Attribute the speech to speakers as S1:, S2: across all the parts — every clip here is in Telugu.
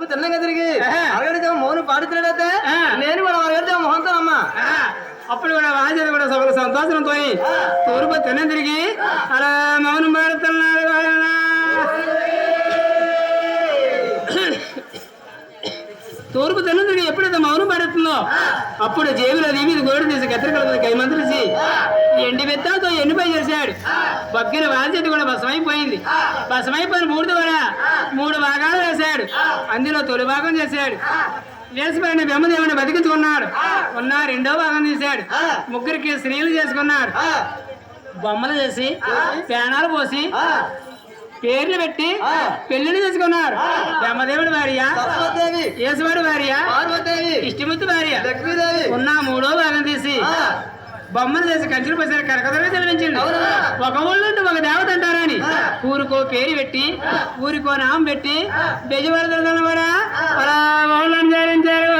S1: తూర్పు తిన్నగా తిరిగి అరగడితే మౌను పాడుతున్నాడైతే నేను కూడా అరగడితే మోహంతానమ్మా.
S2: అప్పుడు కూడా వాజేది కూడా సభల సంతోషంతో తూర్పు తిన్న తిరిగి అలా మౌనం పాడుతున్నాడు. తూర్పు తిన్న తిరిగి ఎప్పుడైతే మౌనం పాడుతుందో అప్పుడు జేబులో దీవి గోడు తీసి కత్తిరికల కైమంత్రిచి ఎండి బెత్తాతో ఎండిపై చేశాడు. బగ్గిన వాజేది కూడా భస్మైపోయింది. భస్మైపోయిన మూడు ద్వారా 3 భాగాలు వేశాడు. అందులో తొలి భాగం చేశాడు. వేసిపోయిన బ్రహ్మదేవుని బతికించుకున్నాడు. రెండో భాగం తీశాడు. ముగ్గురికి స్త్రీలు చేసుకున్నారు. బొమ్మలు చేసి పేనాలు పోసి పేర్లు పెట్టి పెళ్లిళ్ళు చేసుకున్నారు. బ్రహ్మదేవుడి భార్య, యేసువాడి భార్య, ఇష్టమూర్తి భార్య. మూడో భాగం తీసి బొమ్మలు చేసి కంచులు పోసారు. కనకదమే చదివించండి. ఒక ఊళ్ళో ఒక దేవత అంటారని ఊరికో పేరు పెట్టి ఊరికో నామం పెట్టి బెజవాడతారు కూడా అలా మౌనం చేరించారు.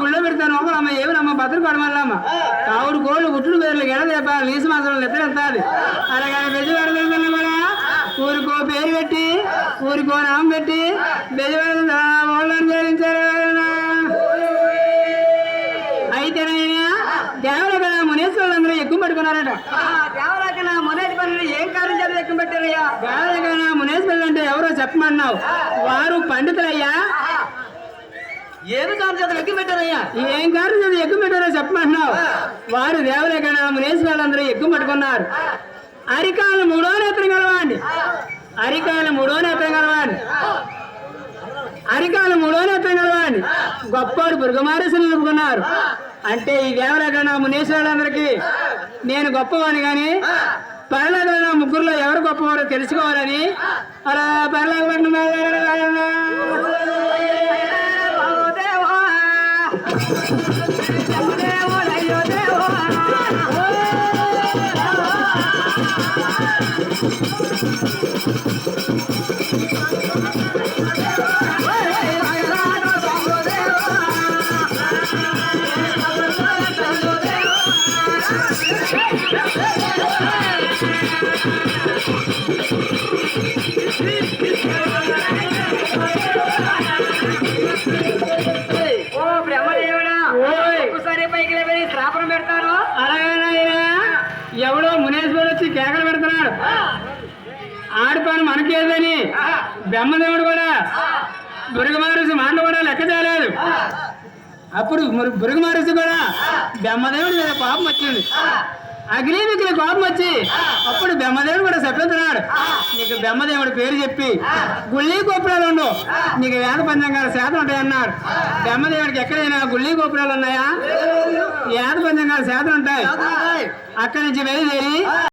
S2: గుళ్ళో పెడతాను అమ్మ ఏమనమ్మ భద్ర పడమల్లమ్మ కావుడు కోళ్ళు గుట్టుడు పేర్లు గెడదేప లీసు మాత్రం నిద్రెత్తాది. అలాగే బెజవాడ కూడా ఊరికో పేరు పెట్టి ఊరికో నామం పెట్టి బెజవాడ వాళ్ళని చేరించారు. అయితేనైనా దేవలకన్నా మునేశ్వరులందరూ ఎక్కువ పట్టుకున్నారట. దేవలకన్నా మునేశ్వరులు ఏం కార్యం చేత ఎక్కువ పెట్టారయ్యా? దేవలకన్నా మునేశ్వరులు అంటే ఎవరో చెప్పమన్నావు. వారు పండితులయ్యా.
S1: ఏమి కార్యం ఎక్కువ పెట్టారయ్యా?
S2: ఏం కార్యం ఎక్కువ పెట్టారో చెప్పమంటున్నావు. వారు దేవలకన్నా మునేశ్వరులందరూ ఎక్కువ పట్టుకున్నారు. అరికాలు 3వ నేత్రం కలవాండి. అరికాలు 3వ నేత్రం కలవాండి. అరికాలు 3వ నేత్రం కలవాండి. గొప్పవాడు బుర్గమారేసులు నిలుపుకున్నారు. అంటే ఈ దేవలకన్నా మునేశ్వరులందరికీ నేను గొప్పవాడిని కానీ పర్లేదన్నా ముగ్గురులో ఎవరు గొప్పవారో తెలుసుకోవాలని అలా పర్లేదు. శ్రాపం పెడతారు. అలాగే ఎవడో మునేశ్వరుడు వచ్చి కేకలు పెడుతున్నాడు. ఆడిపోయిన మనకేదని బ్రహ్మదేవుడు కూడా బురుగమహర్షి మాటలు కూడా లెక్క చేయలేదు. అప్పుడు బురుగమహర్షి కూడా బ్రహ్మదేవుడి మీద కోపం వచ్చింది. అగ్నిమికి కోపం వచ్చి అప్పుడు బ్రహ్మదేవుడు కూడా చెప్పేస్తున్నాడు. నీకు బ్రహ్మదేవుడి పేరు చెప్పి గుళ్ళీ గోపురాలు ఉండవు, నీకు వేద పంచంగాల శాతం ఉంటాయన్నారు. బ్రహ్మదేవుడికి ఎక్కడైనా గుళ్ళీ గోపురాలు ఉన్నాయా? వేద పంచంగాల శాతం ఉంటాయి. అక్కడి నుంచి బయలుదేరి